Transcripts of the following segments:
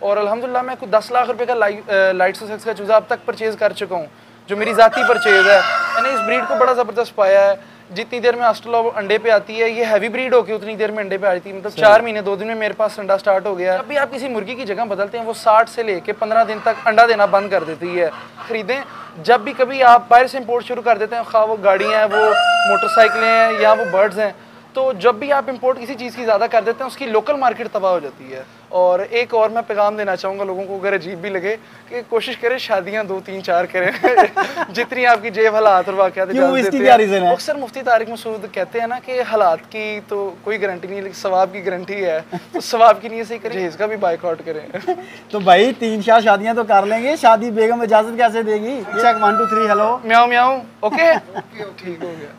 और अल्हम्दुलिल्लाह मैं कुछ 10 लाख रुपए का लाइट सुसेक्स का चूज़ा अब तक परचेज़ कर चुका हूँ, जो मेरी ज़ाती परचेज़ है। मैंने इस ब्रीड को बड़ा ज़बरदस्त पाया है। जितनी देर में ऑस्ट्रेलिया अंडे पे आती है, ये हैवी ब्रीड होके उतनी देर में अंडे पे आती है। मतलब 4 महीने 2 दिन में मेरे पास अंडा स्टार्ट हो गया। अभी आप किसी मुर्गी की जगह बदलते हैं, वो 60 से लेके 15 दिन तक अंडा देना बंद कर देती है। खरीदें, जब भी कभी आप बाहर से इंपोर्ट शुरू कर देते हैं, खा वो गाड़ियाँ हैं, वो मोटरसाइकिलें हैं या वो बर्ड्स हैं, तो जब भी आप इंपोर्ट किसी चीज़ की ज़्यादा कर देते हैं, उसकी लोकल मार्केट तबाह हो जाती है। और एक और मैं पैगाम देना चाहूँगा लोगों को, अगर अजीब भी लगे, कि कोशिश करें शादियाँ 2 3 4 करें जितनी आपकी जेब हालात और वाक़यात अक्सर मुफ्ती तारिक मसूद कहते हैं ना कि हालात की तो कोई गारंटी नहीं, लेकिन सवाब की गारंटी है। तो सवाब की नीयत से करें, इसका भी बाइकआउट करें। तो भाई 3-4 शादियाँ तो कर लेंगे, शादी बेगम इजाज़त कैसे देगी? चेक 1 2 3 हेलो म्याऊं म्याऊं ओके ठीक हो गया।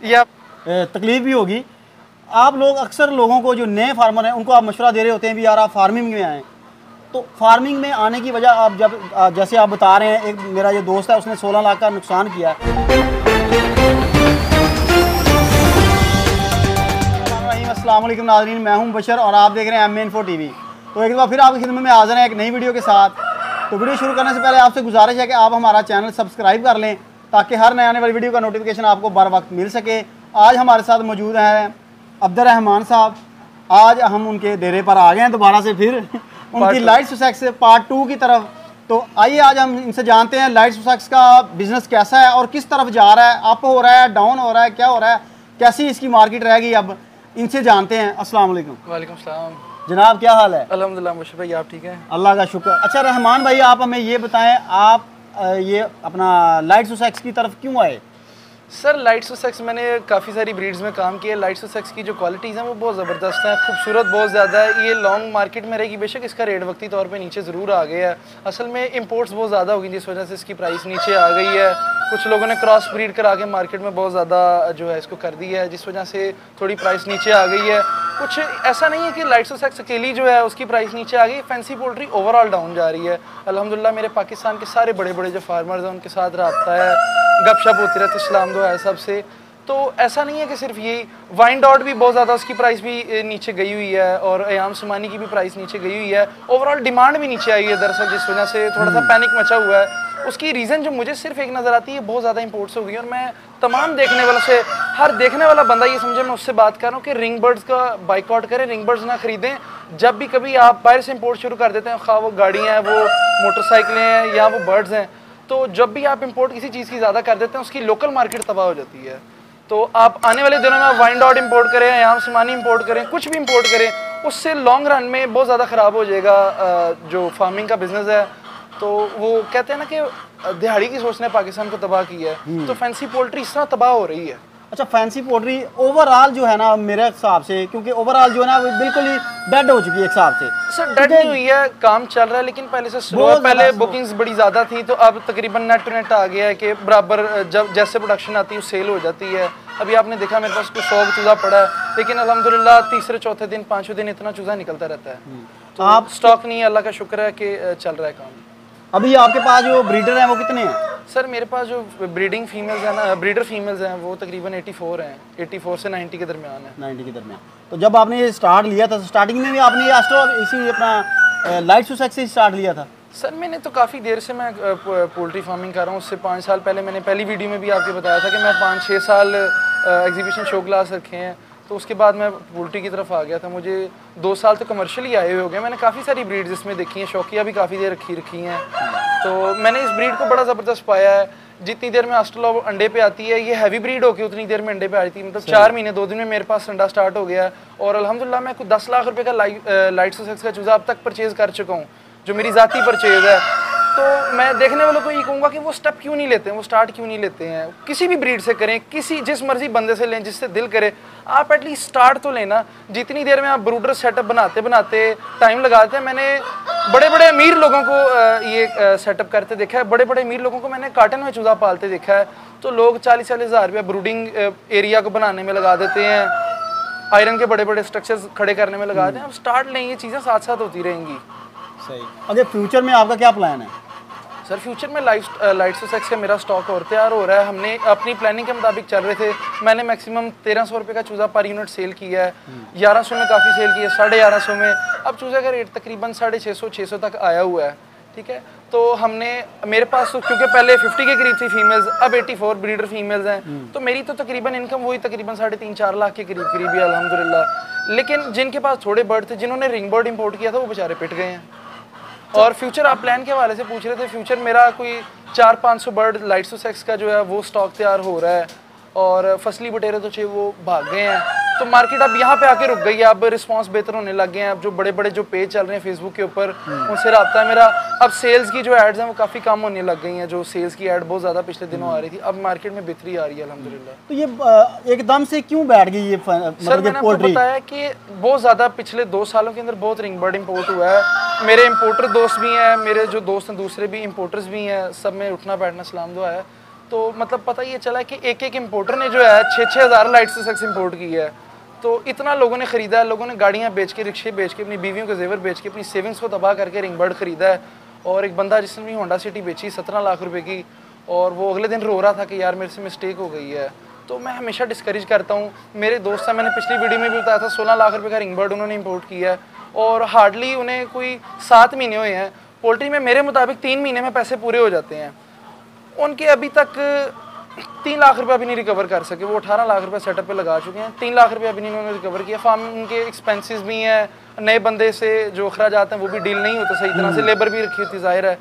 या तकलीफ भी होगी। आप लोग अक्सर लोगों को, जो नए फार्मर हैं, उनको आप मशवरा दे रहे होते हैं भी यार आप फार्मिंग में आएँ। तो फार्मिंग में आने की वजह आप जैसे आप बता रहे हैं, एक मेरा जो दोस्त है उसने 16 लाख का नुकसान किया है। अस्सलाम वालेकुम नाज़रीन, मैं हूं बशर और आप देख रहे हैं MA Info TV। तो एक बार फिर आपकी खिदमत में हाज़िर हैं एक नई वीडियो के साथ। तो वीडियो शुरू करने से पहले आपसे गुजारिश है कि आप हमारा चैनल सब्सक्राइब कर लें, ताकि हर नए आने वाली वीडियो का नोटिफिकेशन आपको बर वक्त मिल सके। आज हमारे साथ मौजूद हैं अब्दुर्रहमान साहब। आज हम उनके डेरे पर आ गए हैं दोबारा से फिर उनकी लाइट सुसेक्स पार्ट 2 की तरफ। तो आइए आज हम इनसे जानते हैं लाइट सुसेक्स का बिजनेस कैसा है और किस तरफ जा रहा है, अप हो रहा है, डाउन हो रहा है, क्या हो रहा है, कैसी इसकी मार्केट रहेगी, अब इनसे जानते हैं। अस्सलाम वालेकुम। वालेकुम सलाम जनाब, क्या हाल है? अल्हम्दुलिल्लाह मुशर्रफ भाई, आप ठीक हैं? अल्लाह का शुक्र। अच्छा रहमान भाई, आप हमें ये बताएं, आप ये अपना लाइट सुसेक्स की तरफ क्यों आए? सर लाइट सुसेक्स मैंने काफ़ी सारी ब्रीड्स में काम किया। लाइट सुसेक्स की जो क्वालिटीज़ हैं वो बहुत ज़बरदस्त हैं, खूबसूरत बहुत ज़्यादा है। ये लॉन्ग मार्केट में रहेगी, बेशक इसका रेट वक्ती तौर पे नीचे ज़रूर आ गया है। असल में इंपोर्ट्स बहुत ज़्यादा हो गई, जिस वजह से इसकी प्राइस नीचे आ गई है। कुछ लोगों ने क्रॉस ब्रीड करा के मार्केट में बहुत ज़्यादा जो है इसको कर दिया है, जिस वजह से थोड़ी प्राइस नीचे आ गई है। कुछ ऐसा नहीं है कि लाइट सुसेक्स अकेली जो है उसकी प्राइस नीचे आ गई, फैंसी पोल्ट्री ओवरऑल डाउन जा रही है। अल्हम्दुलिल्लाह मेरे पाकिस्तान के सारे बड़े बड़े जो फार्मर्स हैं उनके साथ रब्ता है, गपशप होती रहती है, सलाम दुआ है सबसे। तो ऐसा नहीं है कि सिर्फ यही, वाइन डॉट भी बहुत ज़्यादा उसकी प्राइस भी नीचे गई हुई है और अयाम सुमानी की भी प्राइस नीचे गई हुई है। ओवरऑल डिमांड भी नीचे आई है दरअसल, जिस वजह से थोड़ा सा पैनिक मचा हुआ है। उसकी रीज़न जो मुझे सिर्फ एक नज़र आती है, बहुत ज़्यादा इंपोर्ट्स हो गई। और मैं तमाम देखने वालों से, हर देखने वाला बंदा ये समझे मैं उससे बात कर रहा हूँ कि रिंग बर्ड्स का बाइकआउट करें, रिंग बर्ड्स ना खरीदें। जब भी कभी आप बाहर से इंपोर्ट शुरू कर देते हैं, खा वो गाड़ियाँ हैं, वो मोटरसाइकिलें हैं या वो बर्ड्स हैं, तो जब भी आप इंपोर्ट किसी चीज़ की ज़्यादा कर देते हैं, उसकी लोकल मार्केट तबाह हो जाती है। तो आप आने वाले दिनों में वाइन डॉट इंपोर्ट करें, यहाँ सुमानी इंपोर्ट करें, कुछ भी इंपोर्ट करें, उससे लॉन्ग रन में बहुत ज़्यादा ख़राब हो जाएगा जो फार्मिंग का बिजनेस है। तो वो कहते हैं ना कि दिहाड़ी की सोच ने पाकिस्तान को तबाह किया है, तो फैंसी पोल्ट्री इस तरह तबाह हो रही है। अच्छा, फैंसी पोल्ट्री ओवरऑल जो है ना, मेरे हिसाब से, क्योंकि ओवरऑल जो है ना वो बिल्कुल ही डेड हो चुकी है एक हिसाब से। सर डेड नहीं हुई है, काम चल रहा है, लेकिन पहले से स्लो है। पहले बुकिंग्स बड़ी ज़्यादा थी, तो अब तकरीबन नेट टू नेट आ गया है कि बराबर जब जैसे प्रोडक्शन आती है सेल हो जाती है। अभी आपने देखा मेरे पास कुछ 100 चूज़ा पड़ा है, लेकिन अल्हम्दुलिल्लाह तीसरे चौथे दिन 5वें दिन इतना चूज़ा निकलता रहता है। तो आप स्टॉक नहीं है, अल्लाह का शुक्र है कि चल रहा है काम। अभी आपके पास जो ब्रीडर हैं वो कितने हैं? सर मेरे पास जो ब्रीडिंग फीमेल्स हैं ना, ब्रीडर फीमेल्स हैं, वो तकरीबन 84 हैं, 84 से 90 के दरमियान है। 90 के दरमियान। तो जब आपने ये स्टार्ट लिया था, स्टार्टिंग में भी आपने इसी अपना लाइट सुसेक्स से स्टार्ट लिया था? सर मैंने तो काफ़ी देर से मैं पोल्ट्री फार्मिंग कर रहा हूँ। उससे 5 साल पहले मैंने पहली वीडियो में भी आपको बताया था कि मैं 5-6 साल एग्जीबिशन शो क्लास रखे हैं। तो उसके बाद मैं पोल्ट्री की तरफ आ गया था। मुझे 2 साल तो कमर्शियली आए हुए हो गए। मैंने काफ़ी सारी ब्रीड्स इसमें देखी हैं, शौकिया भी काफ़ी देर रखी हैं। तो मैंने इस ब्रीड को बड़ा ज़बरदस्त पाया है। जितनी देर में ऑस्ट्रेलिया अंडे पे आती है, ये हैवी ब्रीड होके उतनी देर में अंडे पे आती है। मतलब 4 महीने 2 दिन में मेरे पास अंडा स्टार्ट हो गया है। और अल्हम्दुलिल्लाह मैं कुछ 10 लाख रुपए का लाइट सुसेक्स का चूज़ा अब तक परचेज़ कर चुका हूँ, जो मेरी ज़ाती परचेज़ है। तो मैं देखने वालों को ये कहूँगा कि वो स्टेप क्यों नहीं लेते हैं, वो स्टार्ट क्यों नहीं लेते हैं। किसी भी ब्रीड से करें, जिस मर्जी बंदे से लें, जिससे दिल करे, आप एटलीस्ट स्टार्ट तो लेना। जितनी देर में आप ब्रूडर सेटअप बनाते बनाते टाइम लगाते हैं, मैंने बड़े बड़े अमीर लोगों को ये सेटअप करते देखा है। बड़े बड़े अमीर लोगों को मैंने कार्टन में चूज़ा पालते देखा है। तो लोग 40-40 हज़ार रुपया ब्रूडिंग एरिया को बनाने में लगा देते हैं, आयरन के बड़े बड़े स्ट्रक्चर्स खड़े करने में लगा देते हैं। अब स्टार्ट लें, ये चीज़ें साथ साथ होती रहेंगी। सही। अगर फ्यूचर में आपका क्या प्लान है? सर फ्यूचर में लाइट सुसेक्स का मेरा स्टॉक और तैयार हो रहा है। हमने अपनी प्लानिंग के मुताबिक चल रहे थे। मैंने मैक्सिमम 1300 रुपये का चूज़ा पर यूनिट सेल किया है, 1100 में काफ़ी सेल किया, 1150 में। अब चूज़े का रेट तकरीबन 650-600 तक आया हुआ है, ठीक है। तो हमने, मेरे पास तो क्योंकि पहले 50 के करीब थी फीमेल्स, अब 84 ब्रीडर फीमेल्स हैं, तो मेरी तो तकरीबन इनकम वही तकरीबन 3.5-4 लाख के करीब ही है अल्हम्दुलिल्लाह। लेकिन जिनके पास थोड़े बर्ड थे, जिन्होंने रिंग बर्ड इंपोर्ट किया था, वो बेचारे पिट गए हैं। और फ्यूचर आप प्लान के हवाले से पूछ रहे थे, फ्यूचर मेरा कोई 400-500 बर्ड लाइट सुसेक्स का जो है वो स्टॉक तैयार हो रहा है। और फसली बटेरे तो चाहिए वो भाग गए हैं, तो मार्केट अब यहाँ पे आके रुक गई है। अब रिस्पांस बेहतर होने लग गए हैं। अब जो बड़े बड़े जो पेज चल रहे हैं फेसबुक के ऊपर, उनसे रब्ता है मेरा। अब सेल्स की जो एड्स हैं वो काफ़ी कम होने लग गई हैं। जो सेल्स की एड बहुत ज़्यादा पिछले दिनों आ रही थी, अब मार्केट में बेहतरी आ रही है अल्हम्दुलिल्लाह। तो ये एकदम से क्यों बैठ गई ये सर मैंने आपको बताया कि बहुत ज़्यादा पिछले 2 सालों के अंदर बहुत रिंग बर्ड इम्पोर्ट हुआ है। मेरे इम्पोर्टर दोस्त भी हैं, मेरे जो दोस्त हैं दूसरे भी इम्पोर्टर्स भी हैं, सब में उठना बैठना सलाम दुआ है। तो मतलब पता ये चला कि एक इम्पोर्टर ने जो है 6-6 हज़ार लाइट सुसेक्स इम्पोर्ट की है। तो इतना लोगों ने ख़रीदा है, लोगों ने गाड़ियाँ बेच के, रिक्शे बेच के, अपनी बीवियों के जेवर बेच के, अपनी सेविंग्स को तबाह करके रिंग बर्ड ख़रीदा है। और एक बंदा जिसने भी होंडा सिटी बेची 17 लाख रुपए की, और वो अगले दिन रो रहा था कि यार मेरे से मिस्टेक हो गई है। तो मैं हमेशा डिस्करेज करता हूँ। मेरे दोस्त हैं, मैंने पिछली वीडियो में भी बताया था, 16 लाख रुपये का रिंग बर्ड उन्होंने इम्पोर्ट किया है, और हार्डली उन्हें कोई 7 महीने हुए हैं। पोल्ट्री में मेरे मुताबिक 3 महीने में पैसे पूरे हो जाते हैं। उनके अभी तक 3 लाख रुपये अभी नहीं रिकवर कर सके। वो 18 लाख रुपये सेटअप पे लगा चुके हैं, 3 लाख रुपये अभी नहीं उन्होंने रिकवर किया। फार्म उनके एक्सपेंसेस भी हैं, नए बंदे से जो अखराजात हैं वो भी डील नहीं होता सही तरह से, लेबर भी रखी होती ज़ाहिर है।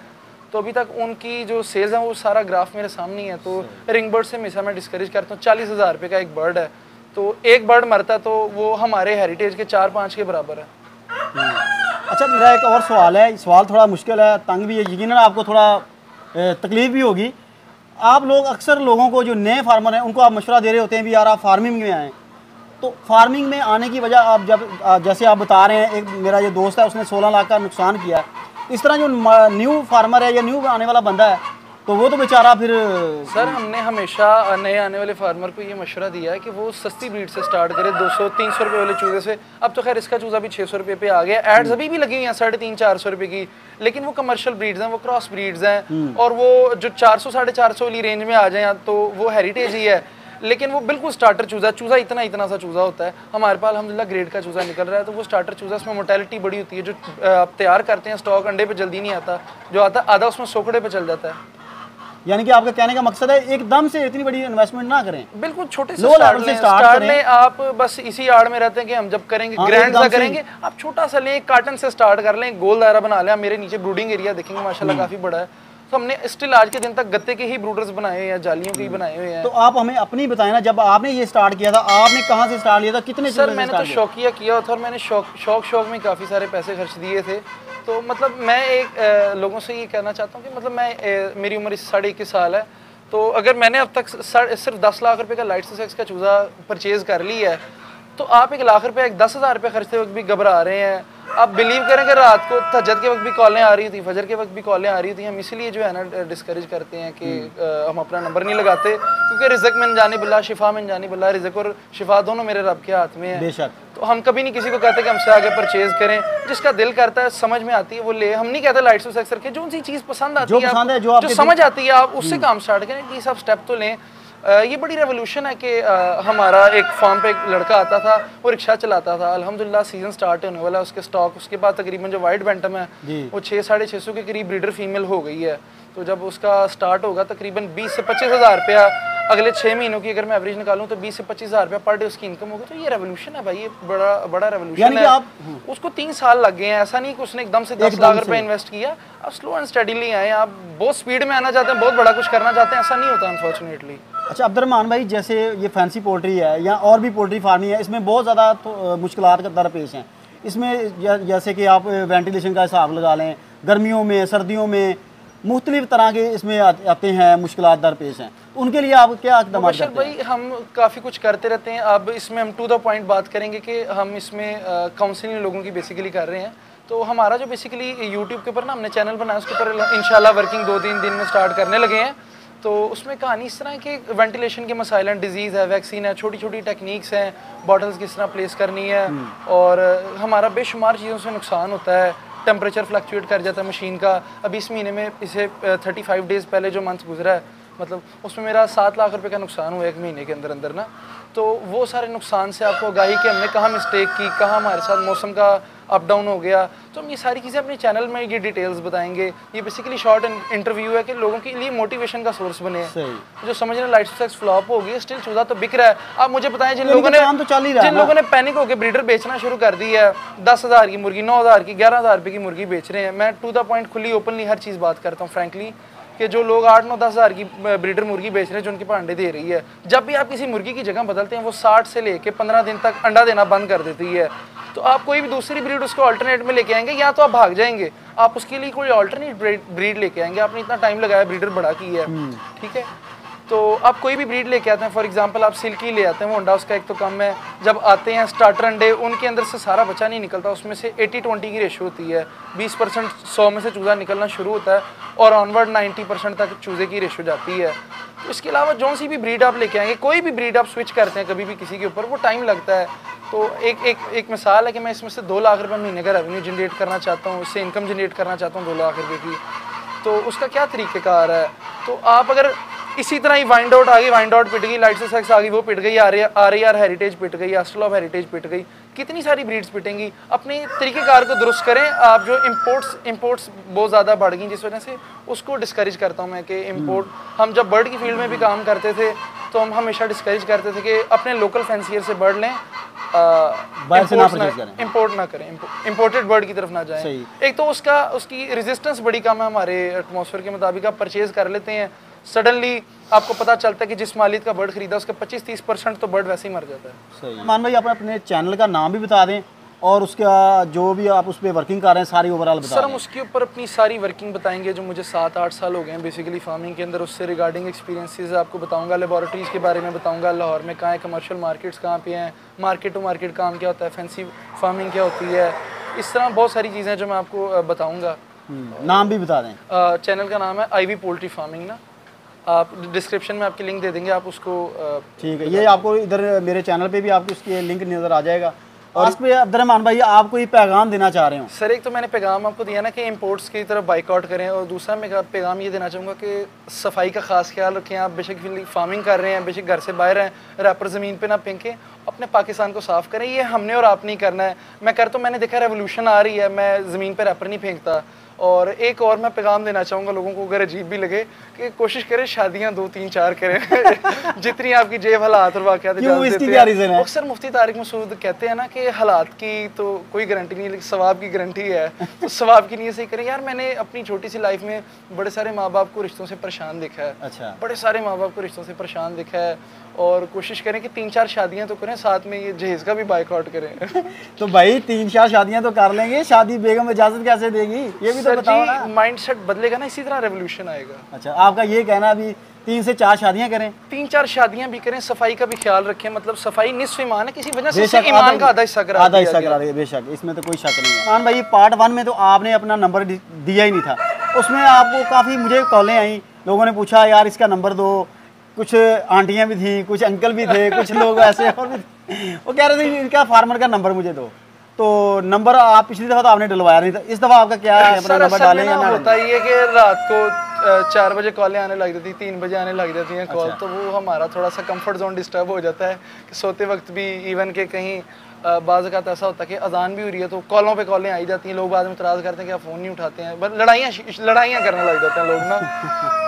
तो अभी तक उनकी जो सेल्स हैं वो सारा ग्राफ मेरे सामने है। तो रिंग बर्ड से हमेशा मैं डिस्करेज करता हूँ। 40,000 रुपये का एक बर्ड है, तो एक बर्ड मरता तो वो हमारे हेरिटेज के 4-5 के बराबर है। अच्छा, मेरा एक और सवाल है। सवाल थोड़ा मुश्किल है, तंग भी है, यकीनन आपको थोड़ा तकलीफ भी होगी। आप लोग अक्सर लोगों को, जो नए फार्मर हैं, उनको आप मशवरा दे रहे होते हैं भी यार आप फार्मिंग में आएँ। तो फार्मिंग में आने की वजह, आप जब जैसे आप बता रहे हैं, एक मेरा जो दोस्त है उसने 16 लाख का नुकसान किया है, इस तरह जो न्यू फार्मर है या न्यू आने वाला बंदा है, तो वो तो बेचारा फिर। सर हमने हमेशा नए आने वाले फार्मर को ये मशवरा दिया है कि वो सस्ती ब्रीड से स्टार्ट करे, 200-300 रुपये वाले चूज़े से। अब तो खैर इसका चूज़ा भी 600 रुपये पे आ गया। एड्स अभी भी लगी हुई हैं 350-400 रुपये की, लेकिन वो कमर्शियल ब्रीड्स हैं, वो क्रॉस ब्रीड्स हैं। और वो जो 400-450 वाली रेंज में आ जाए तो वो हेरिटेज ही है, लेकिन वो बिल्कुल स्टार्टर चूज़ा इतना सा चूज़ा होता है। हमारे पास अल्हम्दुलिल्लाह ग्रेड का चूज़ा निकल रहा है, तो वो स्टार्टर चूज़ा, उसमें मोर्टेलिटी बड़ी होती है। जो आप तैयार करते हैं स्टॉक, अंडे पे जल्दी नहीं आता, जो आता आधा उसमें सोकड़े पे चल जाता है। यानी कि आपका कहने का मकसद है एकदम से इतनी बड़ी इन्वेस्टमेंट ना करें, बिल्कुल छोटे से स्टार्ट लें। आप बस इसी आड़ में रहते हैं कि हम जब करेंगे ग्रैंड सा करेंगे, आप छोटा सा लें, कार्टन से स्टार्ट कर लें, गोल दायरा बना लें। मेरे नीचे ब्रूडिंग एरिया देखेंगे माशाल्लाह काफ़ी बड़ा है। तो हमने स्टिल आज के दिन तक गत्ते के ही ब्रूडर्स बनाए हुए हैं, जालियों के ही बनाए हुए हैं। तो आप हमें अपनी बताएं ना, जब आपने ये स्टार्ट किया था, आपने कहाँ से स्टार्ट लिया था, कितने? सर मैंने तो शौकिया किया था, और मैंने शौक में काफ़ी सारे पैसे खर्च दिए थे। तो मतलब मैं एक लोगों से ये कहना चाहता हूँ कि मतलब मैं, मेरी उम्र 21 साल है, तो अगर मैंने अब तक सिर्फ 10 लाख रुपए का लाइट सुसेक्स का चूज़ा परचेज कर लिया है, तो आप 1 लाख रुपए, 10,000 रुपये खर्चते वक्त भी घबरा रहे हैं। आप बिलीव करें कि रात को तहज्जुद के वक्त भी कॉलें आ रही थी, फजर के वक्त भी कॉलें आ रही थी। हम इसीलिए जो है ना डिस्करेज करते हैं कि हम अपना नंबर नहीं लगाते, क्योंकि रिज़्क़ में जाने बिल्ला, शिफा में जाने बिल्ला, रिज़्क़ और शिफा दोनों मेरे रब के हाथ में है। बेशक। तो हम कभी नहीं किसी को कहते कि हमसे आगे परचेज करें। जिसका दिल करता है, समझ में आती है, वो ले। हम नहीं कहते लाइट सुसेक्स रखें, जो सी चीज़ पसंद आती है, जो समझ आती है, आप उससे काम स्टार्ट करें। प्लीज़ आप स्टेप तो लें। ये बड़ी रेवोल्यूशन है कि हमारा एक फार्म पे एक लड़का आता था, वो रिक्शा चलाता था। अल्हम्दुलिल्लाह सीजन स्टार्ट होने वाला है, उसके स्टॉक, उसके बाद तकरीबन जो वाइट बैंटम है वो 600-650 के करीब ब्रीडर फीमेल हो गई है। तो जब उसका स्टार्ट होगा तकरीबन 20 से 25 हज़ार रुपया अगले 6 महीनों की अगर मैं एवरेज निकालूं तो 20 से 25 हज़ार रुपया पर डे उसकी इनकम होगी। तो ये रेवोल्यूशन है भाई, ये बड़ा रेवोल्यूशन है। उसको 3 साल लग गए हैं, ऐसा नहीं कि उसने एकदम से 10 लाख रुपए इन्वेस्ट किया। आप स्लो एंड स्टडीली आए, आप बहुत स्पीड में आना चाहते हैं, बहुत बड़ा कुछ करना चाहते हैं, ऐसा नहीं होता अनफॉर्चुनेटली। अच्छा अब्दुर्रहमान भाई, जैसे ये फैंसी पोल्ट्री है या और भी पोल्ट्री फार्मिंग है, इसमें बहुत ज़्यादा तो मुश्किलात का दरपेश हैं। इसमें जैसे कि आप वेंटिलेशन का हिसाब लगा लें, गर्मियों में, सर्दियों में मुख्तलिफ तरह के इसमें आते हैं, मुश्किलात दरपेश हैं। उनके लिए आप क्या इक़दाम करते हैं? भाई हम काफ़ी कुछ करते रहते हैं। अब इसमें हम टू द पॉइंट बात करेंगे कि हम इसमें काउंसलिंग लोगों की बेसिकली कर रहे हैं। तो हमारा जो बेसिकली यूट्यूब के ऊपर ना हमने चैनल बनाया, उसके ऊपर इंशाल्लाह वर्किंग 2-3 दिन में स्टार्ट करने लगे हैं। तो उसमें कहानी इस तरह है कि वेंटिलेशन के मसाइल हैं, डिजीज़ है, वैक्सीन है, छोटी छोटी टेक्निक्स हैं, बॉटल्स किस तरह प्लेस करनी है, और हमारा बेशुमार चीज़ों से नुकसान होता है। टेम्परेचर फ्लक्चुएट कर जाता है मशीन का। अभी इस महीने में इसे 35 डेज़ पहले जो मंथ गुजरा है, मतलब उसमें मेरा 7 लाख रुपए का नुकसान हुआ एक महीने के अंदर अंदर ना। तो वो सारे नुकसान से आपको आगाही कि हमने कहाँ मिस्टेक की, कहाँ हमारे साथ मौसम का अप डाउन हो गया, तो हम ये सारी चीज़ें अपने चैनल में ये डिटेल्स बताएंगे। ये बेसिकली शॉर्ट इंटरव्यू है कि लोगों के लिए मोटिवेशन का सोर्स बने। जो समझ रहे हैं लाइट्स टू सेक्स फ्लॉप हो गई, स्टिल चूजा तो बिक रहा है। आप मुझे बताएं जिन लोगों ने पैनिक होकर ब्रीडर बेचना शुरू कर दी है, 10,000 की मुर्गी, 9,000 की, 11,000 रुपये की मुर्गी बेच रहे हैं। मैं टू द पॉइंट खुली ओपनली हर चीज़ बात करता हूँ फ्रैंकली, कि जो लोग 8, 9, 10,000 की ब्रीडर मुर्गी बेच रहे हैं जो उनके पास अंडे दे रही है, जब भी आप किसी मुर्गी की जगह बदलते हैं वो 60 से लेके 15 दिन तक अंडा देना बंद कर देती है। तो आप कोई भी दूसरी ब्रीड उसको अल्टरनेट में लेके आएंगे, या तो आप भाग जाएंगे, आप उसके लिए कोई अल्टरनेट ब्रीड लेके आएंगे। आपने इतना टाइम लगाया ब्रीडर बड़ा की है, ठीक है, तो आप कोई भी ब्रीड लेके आते हैं, फॉर एग्जांपल आप सिल्की ले आते हैं, वो अंडा उसका एक तो कम है। जब आते हैं स्टार्टर अंडे, उनके अंदर से सारा बच्चा नहीं निकलता, उसमें से 80-20 की रेशो होती है। 20% 100 में से चूज़ा निकलना शुरू होता है और ऑनवर्ड 90% तक चूज़े की रेशो जाती है। तो इसके अलावा जो सी भी ब्रीड आप लेके आएंगे, कोई भी ब्रीड आप स्विच करते हैं कभी भी किसी के ऊपर, वो टाइम लगता है। तो एक मिसाल है कि मैं इसमें से 2 लाख रुपये महीने का रेवेन्यू जनरेट करना चाहता हूँ, इससे इनकम जनरेट करना चाहता हूँ 2 लाख रुपये की, तो उसका क्या तरीक़ेकार है। तो आप अगर इसी तरह ही वाइंड आउट आ गई, वाइंड आउट पिट गई, लाइट्स टू सेक्स आ गई, वो पिट गई, आर हेरिटेज पिट गई, हॉस्टल ऑफ हेरिटेज पिट गई, कितनी सारी ब्रीड्स पिटेंगी। अपने तरीक़ेकार को दुरुस्त करें आप। जो इंपोर्ट्स बहुत ज़्यादा बढ़ गई, जिस वजह से उसको डिस्करेज करता हूँ मैं कि इंपोर्ट, हम जब बर्ड की फील्ड में भी काम करते थे तो हम हमेशा डिस्करेज करते थे कि अपने लोकल फैंसियर से बर्ड लें, इंपोर्ट ना करें, इंपोर्टेड बर्ड की तरफ ना जाएं। एक तो उसकी रेजिस्टेंस बड़ी कम है हमारे एटमॉस्फेयर के मुताबिक। आप परचेज कर लेते हैं, सडनली आपको पता चलता है कि जिस मालिक का बर्ड खरीदा उसका 25-30% तो बर्ड वैसे ही मर जाता है। सही। मान भाई आप अपने चैनल का नाम भी बता दें और उसका जो भी आप उस पर वर्किंग कर रहे हैं सारी ओवरऑल बता दें। सर हम उसके ऊपर अपनी सारी वर्किंग बताएंगे, जो मुझे 7-8 साल हो गए हैं बेसिकली फार्मिंग के अंदर, उससे रिगार्डिंग एक्सपीरियंसेस आपको बताऊंगा। लेबॉरेटरीज़ के बारे में बताऊंगा, लाहौर में कहाँ है, कमर्शियल मार्केट्स कहाँ पे हैं, मार्केट टू मार्केट काम क्या होता है, फैंसी फार्मिंग क्या होती है, इस तरह बहुत सारी चीज़ें जो मैं आपको बताऊँगा। नाम भी बता दें। चैनल का नाम है IV पोल्ट्री फार्मिंग ना, आप डिस्क्रिप्शन में आपकी लिंक दे देंगे, आप उसको ठीक है। ये आपको इधर मेरे चैनल पे भी आपको उसकी लिंक नज़र आ जाएगा। और इस पे अब्दुर्रहमान भाई आप कोई पैगाम देना चाह रहे हो? सर एक तो मैंने पैगाम आपको दिया ना कि इंपोर्ट्स की तरफ बाइकआउट करें, और दूसरा मैं पैगाम ये देना चाहूँगा कि सफाई का खास ख्याल रखें। आप बेशक फार्मिंग कर रहे हैं, बेशक घर से बाहर हैं, रैपर ज़मीन पे ना फेंकें, अपने पाकिस्तान को साफ़ करें। ये हमने और आप नहीं करना है। मैं करता हूँ, मैंने देखा रेवोल्यूशन आ रही है, मैं ज़मीन पर रैपर नहीं फेंकता। और एक और मैं पैगाम देना चाहूँगा लोगों को, अगर अजीब भी लगे, कि कोशिश करें शादियाँ 2, 3, 4 करें जितनी आपकी जेब हालात और वाक़यात अक्सर मुफ्ती तारिक मसूद कहते हैं ना कि हालात की तो कोई गारंटी नहीं, लेकिन सवाब की गारंटी है। तो सवाब की नीयत से ही करें। यार मैंने अपनी छोटी सी लाइफ में बड़े सारे माँ बाप को रिश्तों से परेशान देखा है। अच्छा। बड़े सारे माँ बाप को रिश्तों से परेशान देखा है, और कोशिश करें कि 3-4 शादियाँ तो करें, साथ में ये जहेज़ का भी बाइकआउट करें। तो भाई 3-4 शादियाँ तो कर लेंगे, शादी बेगम इजाज़त कैसे देगी ये भी तो बताओ ना। माइंडसेट बदलेगा ना, इसी तरह रेवोल्यूशन आएगा। अच्छा, आपका ये कहना अभी 3 से 4 शादियाँ करें, 3-4 शादियाँ भी करें, सफाई का भी ख्याल रखें। मतलब सफाई निस्फ ईमान है, किसी वजह से ईमान का आधा हिस्सा करा दिया गया। बेशक, इसमें तो कोई शक नहीं है। मान भाई पार्ट 1 में तो आपने अपना नंबर दिया ही नहीं था, उसमें आपको काफ़ी मुझे कॉलें आई, लोगों ने पूछा यार इसका नंबर दो, कुछ आंटियाँ भी थी, कुछ अंकल भी थे, कुछ लोग ऐसे और भी वो कह रहे थे इनका फार्मर का नंबर मुझे दो। तो नंबर आप पिछली दफ़ा तो आपने डलवाया नहीं था, इस दफ़ा आपका क्या है, अपना नंबर डालें या ना? होता ये कि रात को 4 बजे कॉलें आने लग जाती, 3 बजे आने लग जाती हैं कॉल। तो वो हमारा थोड़ा सा कंफर्ट जोन डिस्टर्ब हो जाता है कि सोते वक्त भी, इवन के कहीं बाज़ का ऐसा होता है कि अजान भी हो रही है तो कॉलों पे कॉलें आई जाती हैं, लोग बाद में इतराज़ करते हैं कि आप फ़ोन नहीं उठाते हैं, बस लड़ाइयाँ करने लग जाते हैं लोग ना।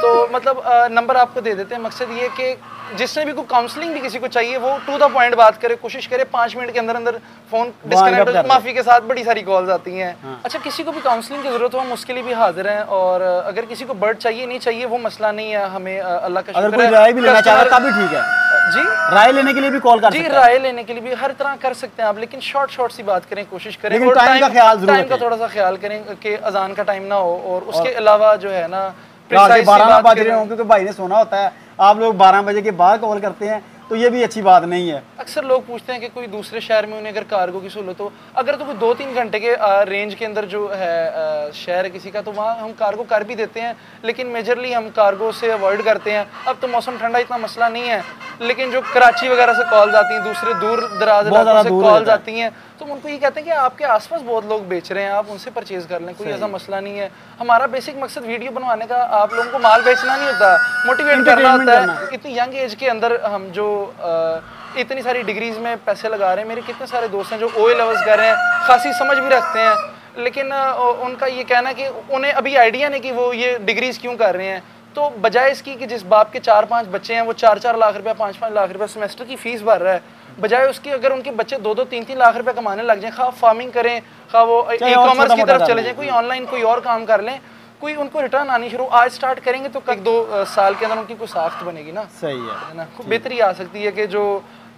तो मतलब नंबर आपको दे देते हैं। मकसद ये कि जिसने भी कोई काउंसलिंग भी किसी को चाहिए वो टू द पॉइंट बात करे, कोशिश करे 5 मिनट के अंदर अंदर फ़ोन डिस्कनेक्ट। माफ़ी के साथ बड़ी सारी कॉल्स आती हैं। अच्छा, किसी को भी काउंसलिंग की ज़रूरत हो हम उसके लिए भी हाजिर हैं, और अगर किसी को बर्ड चाहिए नहीं चाहिए वो मसला नहीं है। हमें अल्लाह का शुक्र है, राय भी लेना चाहता भी ठीक है जी, राय लेने के लिए भी कॉल कर सकते हैं। जी, राय लेने के लिए भी हर तरह कर सकते हैं आप, लेकिन शॉर्ट सी बात करें, कोशिश करें, लेकिन टाइम का थोड़ा सा ख्याल करें कि अजान का टाइम ना हो। और उसके अलावा जो है ना, 12 बज रहे हों क्योंकि भाई ने सोना होता है, आप लोग 12 बजे के बाद कॉल करते हैं, तो ये भी अच्छी बात नहीं है। अक्सर लोग पूछते हैं कि कोई दूसरे शहर में उन्हें अगर कार्गो की सहूलत हो, अगर तो कोई 2-3 घंटे के रेंज के अंदर जो है शहर है किसी का, तो वहाँ हम कार्गो कर भी देते हैं, लेकिन मेजरली हम कार्गो से अवॉइड करते हैं। अब तो मौसम ठंडा, इतना मसला नहीं है, लेकिन जो कराची वगैरह से कॉल्स आती हैं, दूसरे दूर दराज इलाकों से कॉल्स आती हैं, तो हम उनको ये कहते हैं कि आपके आसपास बहुत लोग बेच रहे हैं, आप उनसे परचेज कर लें, कोई ऐसा मसला नहीं है। हमारा बेसिक मकसद वीडियो बनवाने का आप लोगों को माल बेचना नहीं होता, मोटिवेट करना होता है। इतनी यंग एज के अंदर हम जो इतनी सारी डिग्रीज में पैसे लगा रहे हैं, मेरे कितने सारे दोस्त हैं जो ओए लेवल्स कर रहे हैं, खासी समझ भी रखते हैं, लेकिन उनका ये कहना है कि उन्हें अभी आइडिया नहीं कि वो ये डिग्रीज क्यों कर रहे हैं। तो बजाय इसकी कि जिस बाप के 4-5 बच्चे हैं वो 4-4 लाख रुपया 5-5 लाख रुपया सेमेस्टर की फीस भर रहा है, बजाय उसकी अगर उनके बच्चे 2-2 3-3 लाख रुपया कमाने लग जाएं, खा फार्मिंग करें, खा वो ई कॉमर्स की तरफ चले जाएं, कोई ऑनलाइन कोई और काम कर लें, कोई उनको रिटर्न आनी शुरू आज स्टार्ट करेंगे तो 1-2 साल के अंदर उनकी कोई साख्त बनेगी ना। सही है ना, बेहतरी आ सकती है कि जो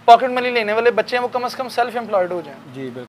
पॉकेट मनी लेने वाले बच्चे हैं वो कम से कम सेल्फ एम्प्लॉयड हो जाएं। जी बिल्कुल।